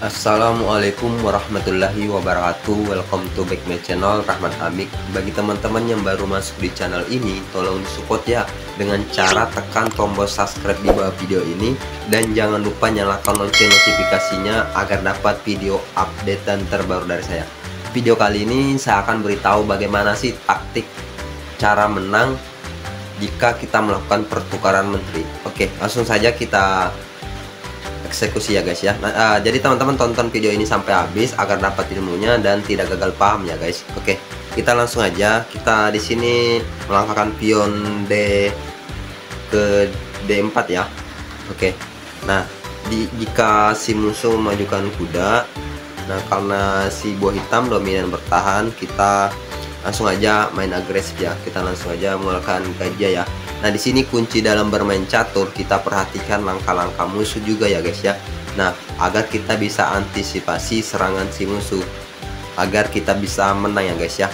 Assalamualaikum warahmatullahi wabarakatuh. Welcome to back my channel Rahman Hamik. Bagi teman-teman yang baru masuk di channel ini, tolong disupport ya dengan cara tekan tombol subscribe di bawah video ini, dan jangan lupa nyalakan lonceng notifikasinya agar dapat video update dan terbaru dari saya. Video kali ini saya akan beritahu bagaimana sih taktik cara menang jika kita melakukan pertukaran menteri. Oke, langsung saja kita eksekusi ya guys ya. Jadi teman-teman tonton video ini sampai habis agar dapat ilmunya dan tidak gagal paham ya guys. Oke, kita langsung aja. Kita di sini melangkahkan pion D ke D4 ya. Oke. Nah, jika si musuh memajukan kuda, nah karena si buah hitam dominan bertahan, kita langsung aja main agresif ya. Kita langsung aja mengeluarkan gajah ya. Nah, di sini kunci dalam bermain catur, kita perhatikan langkah-langkah musuh juga ya guys ya. Nah, agar kita bisa antisipasi serangan si musuh, agar kita bisa menang ya guys ya.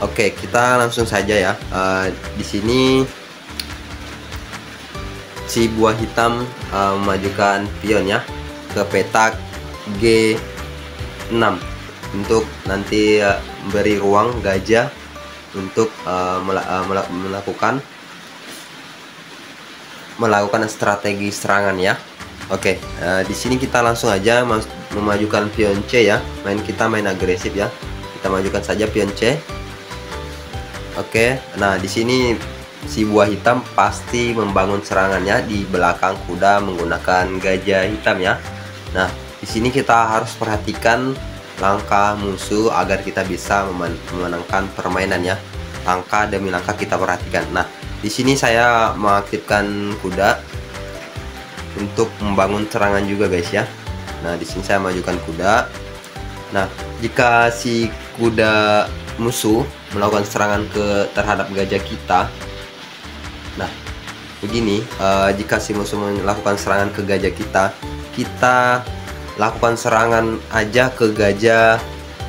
Oke, kita langsung saja ya. Di sini si buah hitam memajukan pion ya ke petak G6 untuk nanti beri ruang gajah untuk melakukan strategi serangan ya. Oke, di sini kita langsung aja memajukan pion C ya. Kita main agresif ya. Kita majukan saja pion C. Oke, nah di sini si buah hitam pasti membangun serangannya di belakang kuda menggunakan gajah hitam ya. Nah, di sini kita harus perhatikan langkah musuh agar kita bisa memenangkan permainan ya. Langkah demi langkah kita perhatikan. Nah, di sini saya mengaktifkan kuda untuk membangun serangan juga guys ya. Nah, di sini saya majukan kuda. Nah, jika si kuda musuh melakukan serangan terhadap gajah kita, nah begini, jika si musuh melakukan serangan ke gajah kita lakukan serangan aja ke gajah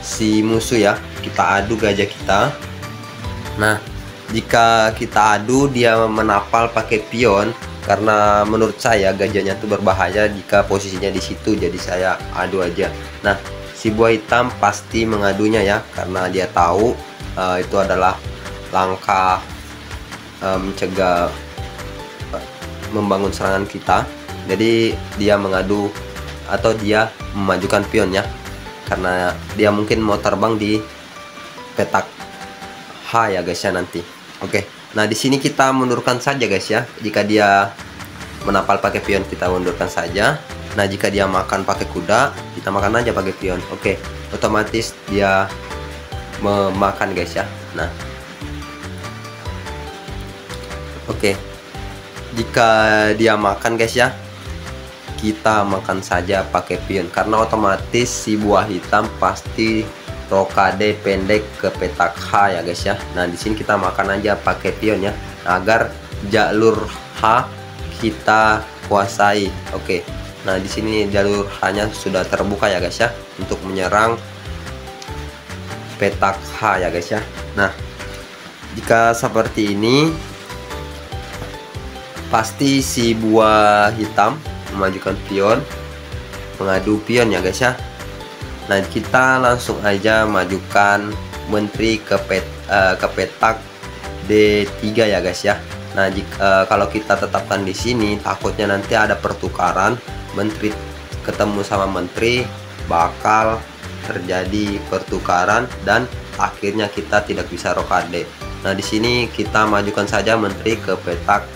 si musuh ya. Kita adu gajah kita. Nah, jika kita adu dia menapal pakai pion, karena menurut saya gajahnya itu berbahaya jika posisinya di situ, jadi saya adu aja. Nah, si buah hitam pasti mengadunya ya, karena dia tahu itu adalah langkah mencegah membangun serangan kita. Jadi dia mengadu atau dia memajukan pion ya, karena dia mungkin mau terbang di petak H ya guys ya nanti. Oke, nah di sini kita mundurkan saja guys ya. Jika dia menapal pakai pion, kita mundurkan saja. Nah, jika dia makan pakai kuda, kita makan aja pakai pion. Oke, otomatis dia memakan guys ya. Nah, oke, jika dia makan guys ya, kita makan saja pakai pion, karena otomatis si buah hitam pasti rokade pendek ke petak H ya guys ya. Nah, di sini kita makan aja pakai pion ya, agar jalur H kita kuasai. Oke. Nah, di sini jalur H-nya sudah terbuka ya guys ya untuk menyerang petak H ya guys ya. Nah, jika seperti ini pasti si buah hitam memajukan pion, mengadu pion ya guys ya. Nah, kita langsung aja majukan menteri ke petak D3 ya guys ya. Nah, kalau kita tetapkan di sini, takutnya nanti ada pertukaran menteri ketemu sama menteri, bakal terjadi pertukaran dan akhirnya kita tidak bisa rokade. Nah, di sini kita majukan saja menteri ke petak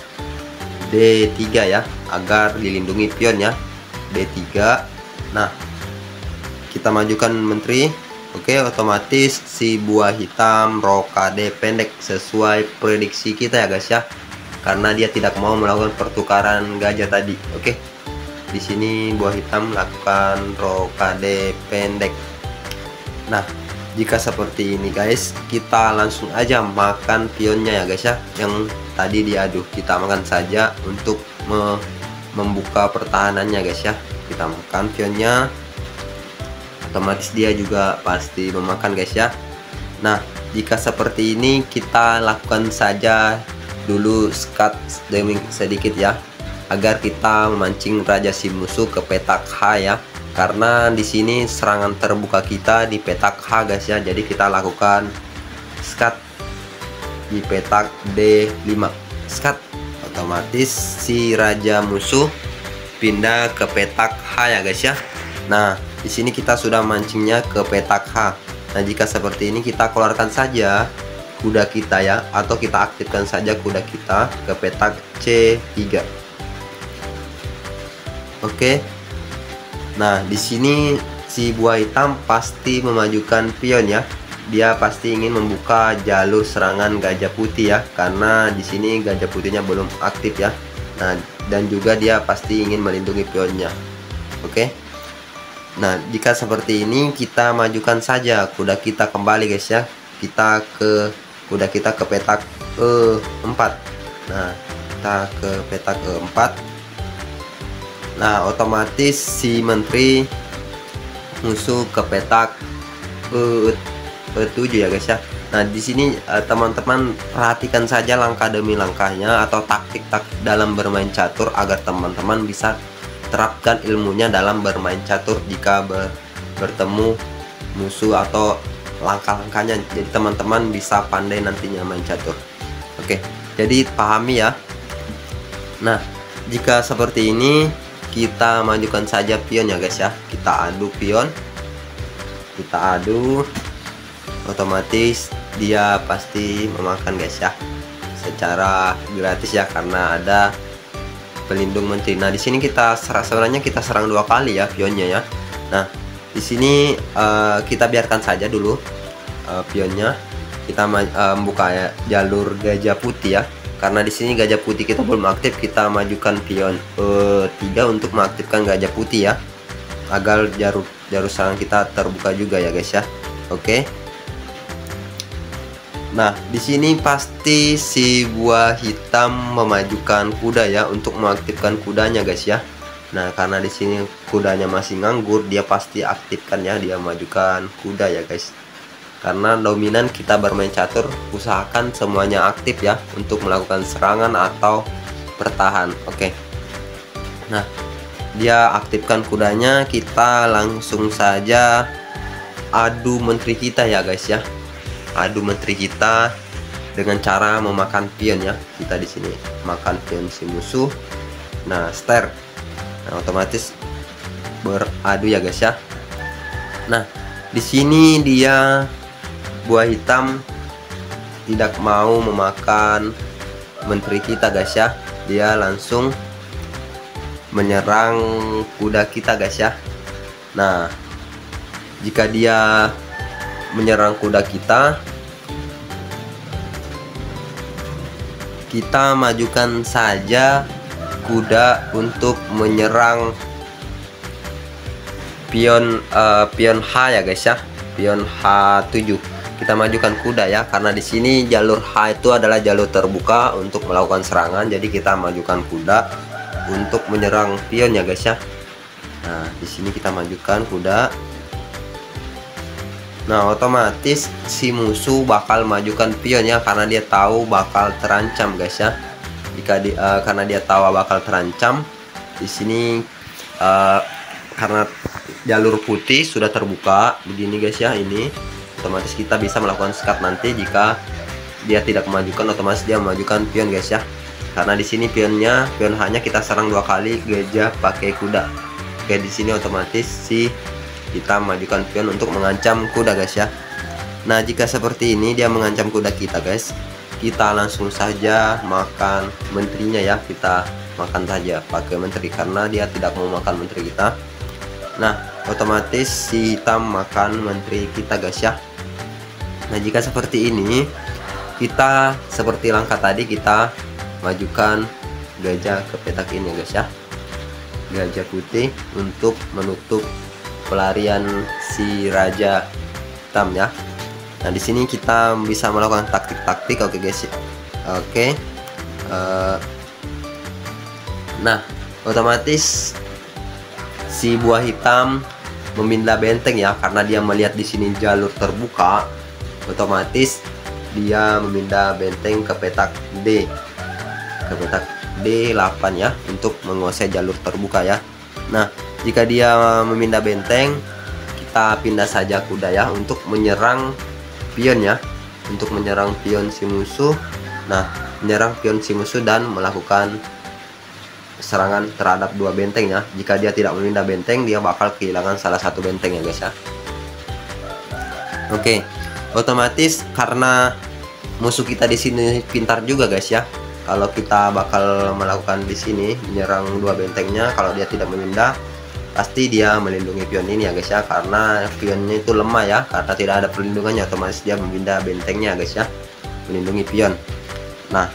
D3 ya, agar dilindungi pion ya. D3. Nah, kita majukan menteri. Oke, otomatis si buah hitam rokade pendek sesuai prediksi kita ya guys ya, karena dia tidak mau melakukan pertukaran gajah tadi. Oke, di sini buah hitam melakukan rokade pendek. Nah, jika seperti ini guys, kita langsung aja makan pionnya ya guys ya, yang tadi diadu. Kita makan saja untuk membuka pertahanannya guys ya. Kita makan pionnya, otomatis dia juga pasti memakan guys ya. Nah, jika seperti ini kita lakukan saja dulu skat demi sedikit ya, agar kita memancing raja si musuh ke petak H ya. karena di sini serangan terbuka kita di petak H guys ya. Jadi kita lakukan skat di petak D5, skat, otomatis si raja musuh pindah ke petak H ya guys ya. Nah, di sini kita sudah mancingnya ke petak H. Nah, jika seperti ini kita keluarkan saja kuda kita ya, atau kita aktifkan saja kuda kita ke petak C3. Oke. Nah, di sini si buah hitam pasti memajukan pion ya. Dia pasti ingin membuka jalur serangan gajah putih ya, karena di sini gajah putihnya belum aktif ya. Nah, dan juga dia pasti ingin melindungi pionnya. Oke. Nah, jika seperti ini kita majukan saja kuda kita kembali guys ya. Kuda kita ke petak E4. Nah, kita ke petak E4. Nah, otomatis si menteri musuh ke petak E7 ya guys ya. Nah, di sini teman-teman perhatikan saja langkah demi langkahnya atau taktik dalam bermain catur agar teman-teman bisa terapkan ilmunya dalam bermain catur jika bertemu musuh atau langkah-langkahnya. Jadi teman-teman bisa pandai nantinya main catur. Oke, jadi pahami ya. Nah, jika seperti ini kita majukan saja pion ya guys ya. Kita adu pion, kita adu, otomatis dia pasti memakan guys ya, secara gratis ya, karena ada pelindung menteri. Nah, di sini kita sebenarnya kita serang 2 kali ya pionnya ya. Nah, di sini kita biarkan saja dulu pionnya. Kita membuka jalur gajah putih ya. Karena di sini gajah putih kita belum aktif, kita majukan pion E3 untuk mengaktifkan gajah putih ya, agar jalur serangan kita terbuka juga ya guys ya. Oke. Nah, di sini pasti si buah hitam memajukan kuda ya untuk mengaktifkan kudanya guys ya. Nah, karena di sini kudanya masih nganggur, dia pasti aktifkan ya, dia majukan kuda ya guys. Karena dominan kita bermain catur, usahakan semuanya aktif ya untuk melakukan serangan atau bertahan. Oke. Nah, dia aktifkan kudanya, kita langsung saja adu menteri kita ya guys ya. Adu menteri kita dengan cara memakan pion ya. Kita di sini makan pion si musuh. Nah, ster. Nah, otomatis beradu ya guys ya. Nah, di sini dia buah hitam tidak mau memakan menteri kita guys ya. Dia langsung menyerang kuda kita guys ya. Nah, jika dia menyerang kuda kita majukan saja kuda untuk menyerang pion H ya guys ya, pion H7. Kita majukan kuda ya, karena di sini jalur H itu adalah jalur terbuka untuk melakukan serangan. Jadi kita majukan kuda untuk menyerang pion ya guys ya. Nah, di sini kita majukan kuda. Nah, otomatis si musuh bakal majukan pion ya, karena dia tahu bakal terancam guys ya. Karena dia tahu bakal terancam, di sini karena jalur putih sudah terbuka begini guys ya, ini otomatis kita bisa melakukan skat nanti. Jika dia tidak memajukan, otomatis dia memajukan pion guys ya. Karena di sini pion H-nya kita serang 2 kali gajah pakai kuda. Oke, di sini otomatis kita memajukan pion untuk mengancam kuda guys ya. Nah, jika seperti ini dia mengancam kuda kita guys, kita langsung saja makan menterinya ya. Kita makan saja pakai menteri karena dia tidak mau makan menteri kita. Nah, otomatis si hitam makan menteri kita guys ya. Nah, jika seperti ini, kita seperti langkah tadi, kita majukan gajah ke petak ini guys ya, gajah putih, untuk menutup pelarian si raja hitam ya. Nah, di sini kita bisa melakukan taktik-taktik. Oke guys ya. Oke. Nah, otomatis si buah hitam memindah benteng ya, karena dia melihat di sini jalur terbuka. Otomatis dia memindah benteng ke petak D, ke petak D8 ya, untuk menguasai jalur terbuka ya. Nah, Jika dia memindah benteng, kita pindah saja kuda ya untuk menyerang pion ya, untuk menyerang pion si musuh. Nah, menyerang pion si musuh dan melakukan serangan terhadap dua benteng ya. Jika dia tidak memindah benteng, dia bakal kehilangan salah satu benteng ya guys ya. Oke, otomatis karena musuh kita di sini pintar juga guys ya. Kalau kita bakal melakukan di sini menyerang dua bentengnya, kalau dia tidak memindah, pasti dia melindungi pion ini ya guys ya. Karena pionnya itu lemah ya, karena tidak ada perlindungannya, otomatis dia memindah bentengnya guys ya, melindungi pion. Nah,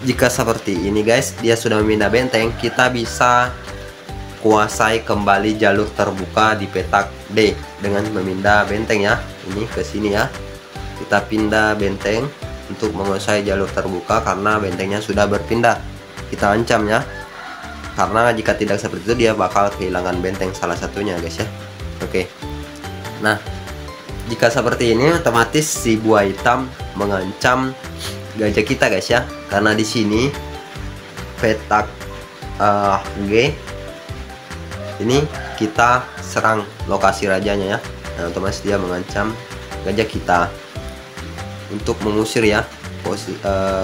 jika seperti ini guys, dia sudah memindah benteng, kita bisa kuasai kembali jalur terbuka di petak D dengan memindah benteng ya. Ini ke sini ya, kita pindah benteng untuk menguasai jalur terbuka karena bentengnya sudah berpindah. Kita ancam ya, karena jika tidak seperti itu dia bakal kehilangan benteng salah satunya guys ya. Oke, nah jika seperti ini otomatis si buah hitam mengancam gajah kita guys ya, karena di sini petak G ini kita serang lokasi rajanya ya. Nah, otomatis dia mengancam gajah kita untuk mengusir ya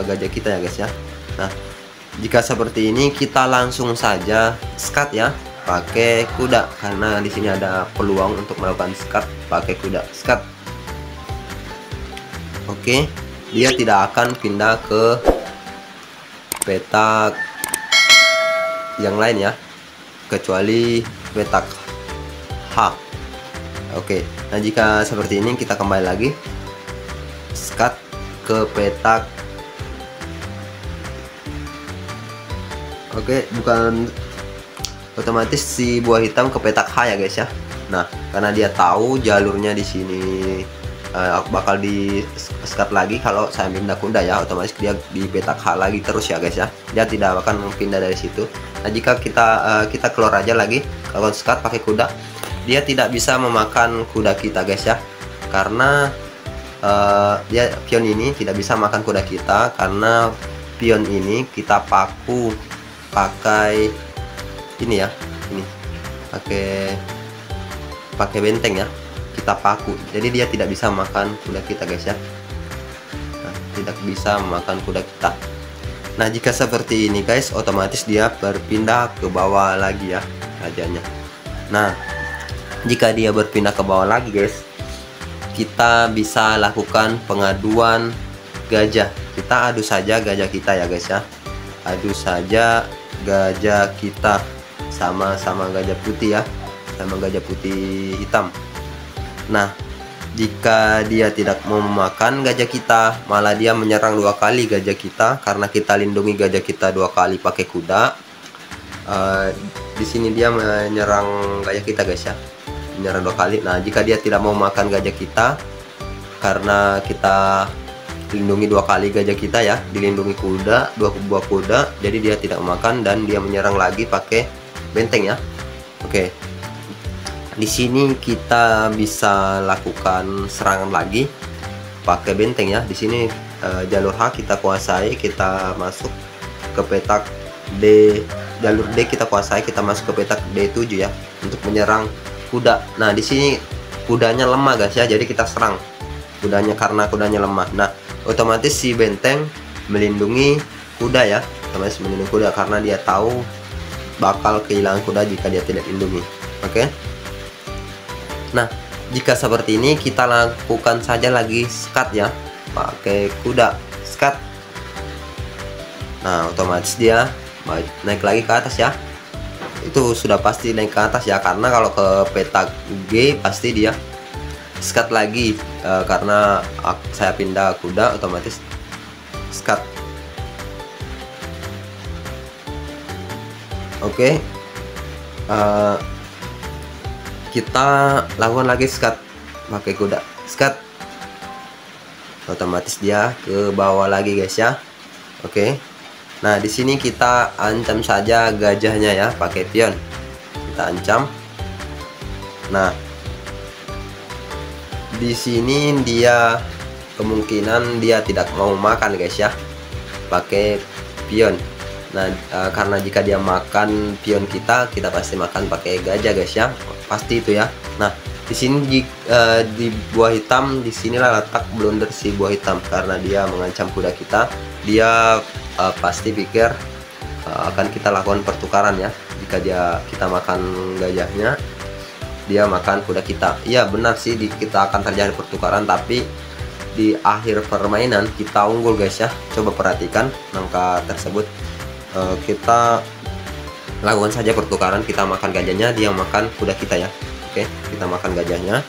gajah kita ya guys ya. Nah, jika seperti ini kita langsung saja skat ya, pakai kuda, karena di sini ada peluang untuk melakukan skat pakai kuda. Skat. Oke, dia tidak akan pindah ke petak yang lain ya, kecuali petak H. Oke, nah jika seperti ini kita kembali lagi skat ke petak. Oke, bukan, otomatis si buah hitam ke petak H ya guys ya. Nah, karena dia tahu jalurnya di sini bakal di skat lagi kalau saya pindah kuda ya, otomatis dia di petak H lagi terus ya guys ya. Dia tidak akan pindah dari situ. Nah, jika kita keluar aja lagi kalau skat pakai kuda, dia tidak bisa memakan kuda kita guys ya, karena dia pion ini tidak bisa makan kuda kita, karena pion ini kita paku pakai ini ya, ini pakai benteng ya, kita paku, jadi dia tidak bisa makan kuda kita guys ya. Nah, tidak bisa memakan kuda kita. Nah, jika seperti ini guys, otomatis dia berpindah ke bawah lagi ya rajanya. Nah, jika dia berpindah ke bawah lagi guys, kita bisa lakukan pengaduan gajah. Kita adu saja gajah kita ya guys ya, adu saja gajah kita sama gajah putih ya, sama gajah putih hitam. Nah, jika dia tidak mau memakan gajah kita, malah dia menyerang dua kali gajah kita, karena kita lindungi gajah kita dua kali pakai kuda. Di sini dia menyerang gajah kita guys ya, menyerang dua kali. Nah, jika dia tidak mau makan gajah kita, karena kita lindungi dua kali gajah kita ya, dilindungi kuda, dua buah kuda, jadi dia tidak makan dan dia menyerang lagi pakai benteng ya. Oke, di sini kita bisa lakukan serangan lagi pakai benteng ya. Di sini jalur H kita kuasai, kita masuk ke petak D, jalur D kita kuasai, kita masuk ke petak D7 ya, untuk menyerang kuda. Nah, di sini kudanya lemah guys ya, jadi kita serang kudanya karena kudanya lemah. Nah, otomatis si benteng melindungi kuda ya, otomatis melindungi kuda karena dia tahu bakal kehilangan kuda jika dia tidak lindungi. Oke. Nah, jika seperti ini kita lakukan saja lagi skat ya, pakai kuda skat. Nah, otomatis dia naik lagi ke atas ya. Itu sudah pasti naik ke atas ya, karena kalau ke petak G pasti dia skat lagi, karena saya pindah kuda otomatis skat. Oke, kita lakukan lagi skat pakai kuda skat, otomatis dia ke bawah lagi guys ya. Oke, nah di sini kita ancam saja gajahnya ya pakai pion, kita ancam. Nah, di sini dia kemungkinan dia tidak mau makan guys ya, pakai pion. Nah, karena jika dia makan pion kita pasti makan pakai gajah guys ya, pasti itu ya. Nah, di sini di buah hitam, disinilah letak blunder si buah hitam, karena dia mengancam kuda kita. Dia pasti pikir akan kita lakukan pertukaran ya. Jika kita makan gajahnya, dia makan kuda kita. Iya benar sih, kita akan terjadi pertukaran, tapi di akhir permainan kita unggul guys ya. Coba perhatikan angka tersebut. Kita lakukan saja pertukaran, kita makan gajahnya, dia makan kuda kita ya. Oke, kita makan gajahnya,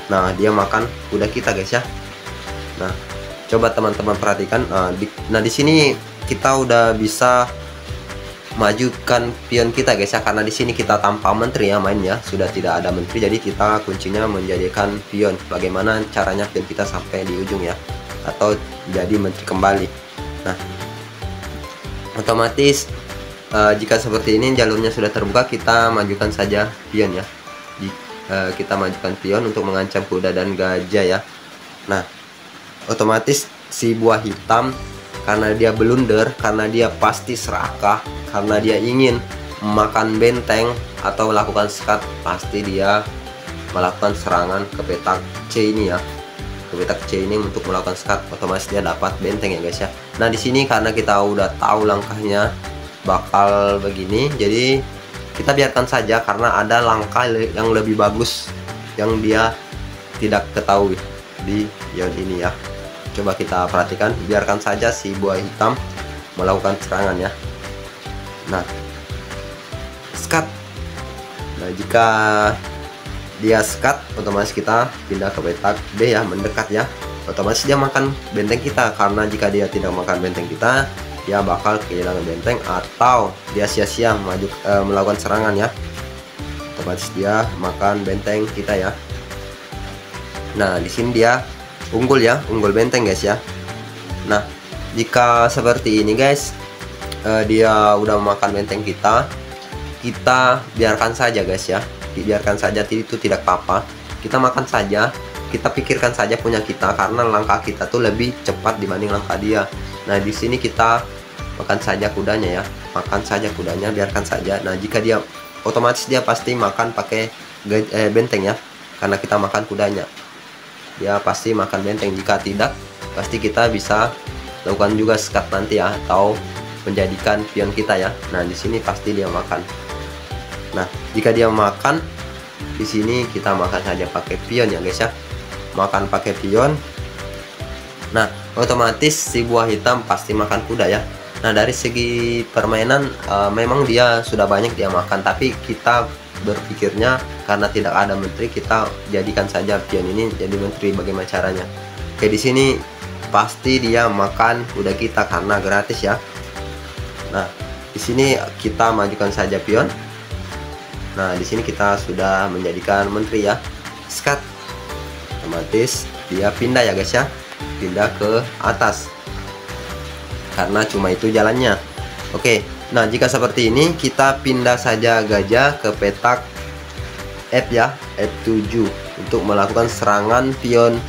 nah dia makan kuda kita guys ya. Nah, coba teman-teman perhatikan. Nah di sini kita udah bisa majukan pion kita guys ya, karena di sini kita tanpa menteri ya mainnya, sudah tidak ada menteri, jadi kita kuncinya menjadikan pion. Bagaimana caranya pion kita sampai di ujung ya, atau jadi menteri kembali. Nah, otomatis jika seperti ini jalurnya sudah terbuka, kita majukan saja pion ya. Kita majukan pion untuk mengancam kuda dan gajah ya. Nah, otomatis si buah hitam, karena dia blunder, karena dia pasti serakah, karena dia ingin memakan benteng atau melakukan skat, pasti dia melakukan serangan ke petak C ini ya, ke petak C ini untuk melakukan skat. Otomatis dia dapat benteng ya guys ya. Nah di sini karena kita udah tahu langkahnya bakal begini, jadi kita biarkan saja, karena ada langkah yang lebih bagus yang dia tidak ketahui di pion ini ya. Coba kita perhatikan, biarkan saja si buah hitam melakukan serangan ya. Nah, skat. Nah, jika dia skat, otomatis kita pindah ke petak D ya, mendekat ya. Otomatis dia makan benteng kita, karena jika dia tidak makan benteng kita, dia bakal kehilangan benteng atau dia sia-sia melakukan serangan ya. Otomatis dia makan benteng kita ya. Nah, di sini dia unggul ya, unggul benteng guys ya. Nah, jika seperti ini guys, dia udah makan benteng kita biarkan saja guys ya, biarkan saja, itu tidak apa-apa. Kita makan saja, kita pikirkan saja punya kita, karena langkah kita tuh lebih cepat dibanding langkah dia. Nah di sini kita makan saja kudanya ya, makan saja kudanya, biarkan saja. Nah jika dia otomatis dia pasti makan pakai benteng ya, karena kita makan kudanya, dia pasti makan benteng. Jika tidak, pasti kita bisa lakukan juga skat nanti ya, atau menjadikan pion kita ya. Nah di sini pasti dia makan. Nah jika dia makan, di sini kita makan saja pakai pion ya guys ya, makan pakai pion. Nah otomatis si buah hitam pasti makan kuda ya. Nah dari segi permainan memang dia sudah banyak dia makan, tapi kita berpikirnya karena tidak ada menteri, kita jadikan saja pion ini jadi menteri. Bagaimana caranya? Oke, di sini pasti dia makan kuda kita karena gratis ya. Nah di sini kita majukan saja pion. Nah di sini kita sudah menjadikan menteri ya, skat. Otomatis dia pindah ya guys ya, pindah ke atas, karena cuma itu jalannya. Oke, nah jika seperti ini kita pindah saja gajah ke petak F ya, F7 untuk melakukan serangan pion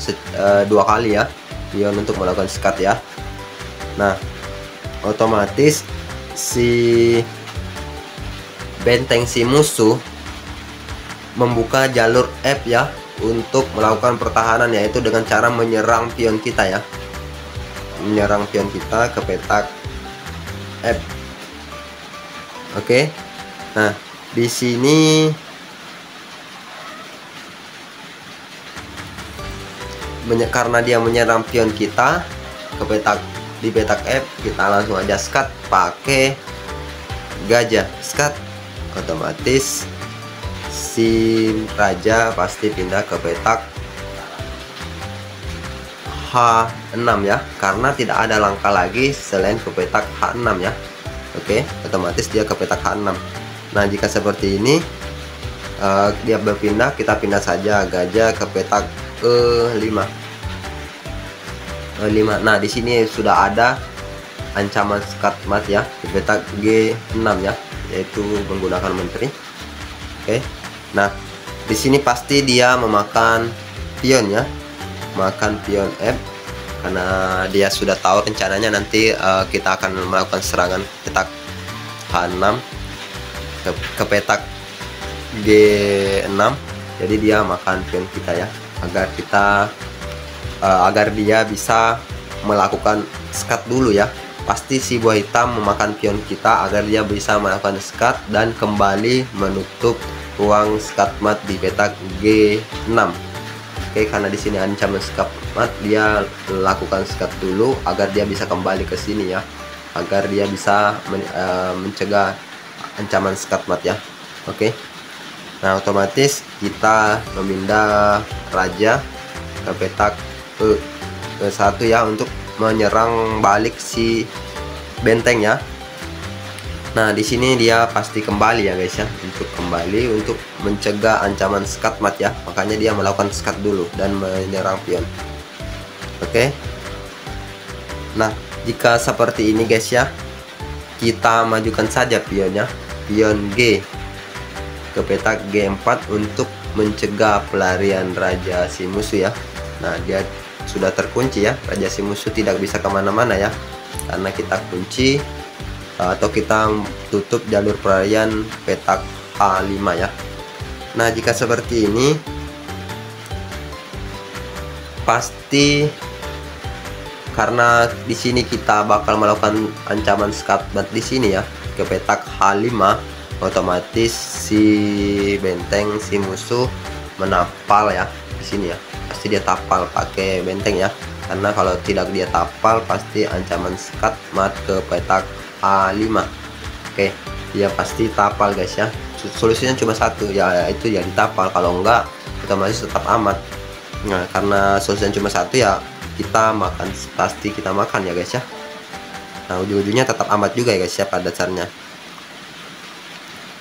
dua kali ya, pion untuk melakukan skat ya. Nah otomatis si benteng si musuh membuka jalur F ya untuk melakukan pertahanan, yaitu dengan cara menyerang pion kita ya, menyerang pion kita ke petak F. Oke, nah di sini karena dia menyerang pion kita ke petak di petak F, kita langsung aja skat pakai gajah, skat. Otomatis si raja pasti pindah ke petak H6 ya, karena tidak ada langkah lagi selain ke petak H6 ya. Oke, otomatis dia ke petak H6. Nah jika seperti ini dia berpindah, kita pindah saja gajah ke petak E5. Nah di sini sudah ada ancaman skat mati ya di petak G6 ya, yaitu menggunakan menteri. Oke, nah di sini pasti dia memakan pion ya, makan pion F karena dia sudah tahu rencananya nanti kita akan melakukan serangan petak H6 ke petak G6. Jadi dia makan pion kita ya, agar dia bisa melakukan skat dulu ya. Pasti si buah hitam memakan pion kita agar dia bisa melakukan skat dan kembali menutup ruang skat mat di petak G6. Oke, karena di sini ancaman skat mat, dia lakukan skat dulu agar dia bisa kembali ke sini ya, agar dia bisa mencegah ancaman skat mat ya. Oke, nah otomatis kita memindah raja ke petak E1 ya, untuk menyerang balik si benteng ya. Nah di sini dia pasti kembali ya guys ya, untuk kembali untuk mencegah ancaman skat mat ya, makanya dia melakukan skat dulu dan menyerang pion. Oke, nah jika seperti ini guys ya, kita majukan saja pionnya, pion G ke petak G4 untuk mencegah pelarian raja si musuh ya. Nah dia sudah terkunci ya, raja si musuh tidak bisa kemana-mana ya, karena kita kunci atau kita tutup jalur pelarian petak A5 ya. Nah jika seperti ini pasti, karena di sini kita bakal melakukan ancaman skat mat di sini ya ke petak H5, otomatis si benteng si musuh menapal ya di sini ya. Pasti dia tapal pakai benteng ya, karena kalau tidak dia tapal pasti ancaman skat mat ke petak A5. Oke, dia pasti tapal guys ya. Solusinya cuma satu ya, itu ya ditapal, kalau enggak otomatis tetap amat. Nah karena solusinya cuma satu ya, kita makan, pasti kita makan ya guys ya. Nah ujung-ujungnya tetap amat juga ya guys ya pada dasarnya.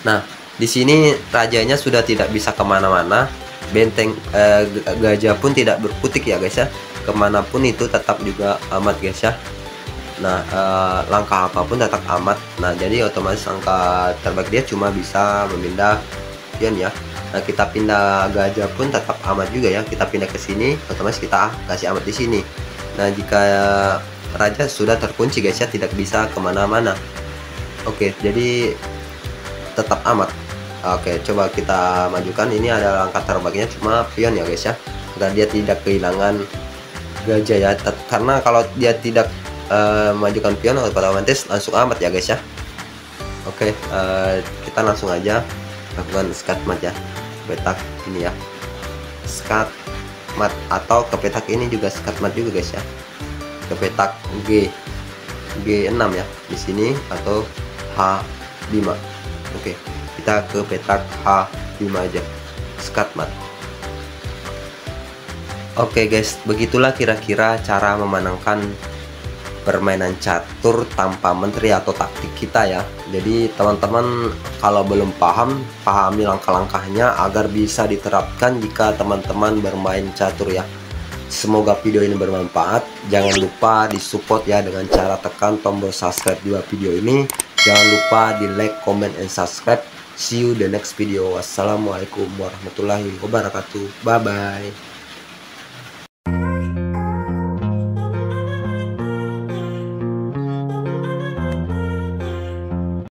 Nah di sini rajanya sudah tidak bisa kemana-mana, benteng gajah pun tidak berkutik ya guys ya, kemanapun itu tetap juga amat guys ya. Nah langkah apapun tetap amat. Nah jadi otomatis langkah terbaik dia cuma bisa memindah pion ya. Nah kita pindah gajah pun tetap amat juga ya, kita pindah ke sini otomatis kita kasih amat di sini. Nah jika raja sudah terkunci guys ya, tidak bisa kemana-mana. Oke, jadi tetap amat. Oke, coba kita majukan. Ini ada langkah terbaiknya cuma pion ya guys ya, agar dia tidak kehilangan gajah ya, karena kalau dia tidak majukan pion otomatis langsung amat ya guys ya. Oke, kita langsung aja lakukan skat mat ya, petak ini ya, skat mat, atau ke petak ini juga skat mat juga guys ya, ke petak G6 ya di sini, atau H5. Oke, kita ke petak H5 aja, skat mat. Oke guys, begitulah kira-kira cara memenangkan permainan catur tanpa menteri atau taktik kita ya. Jadi teman-teman kalau belum paham, pahami langkah-langkahnya agar bisa diterapkan jika teman-teman bermain catur ya. Semoga video ini bermanfaat. Jangan lupa disupport ya dengan cara tekan tombol subscribe di video ini. Jangan lupa di like, comment, and subscribe. See you the next video. Wassalamualaikum warahmatullahi wabarakatuh. Bye bye.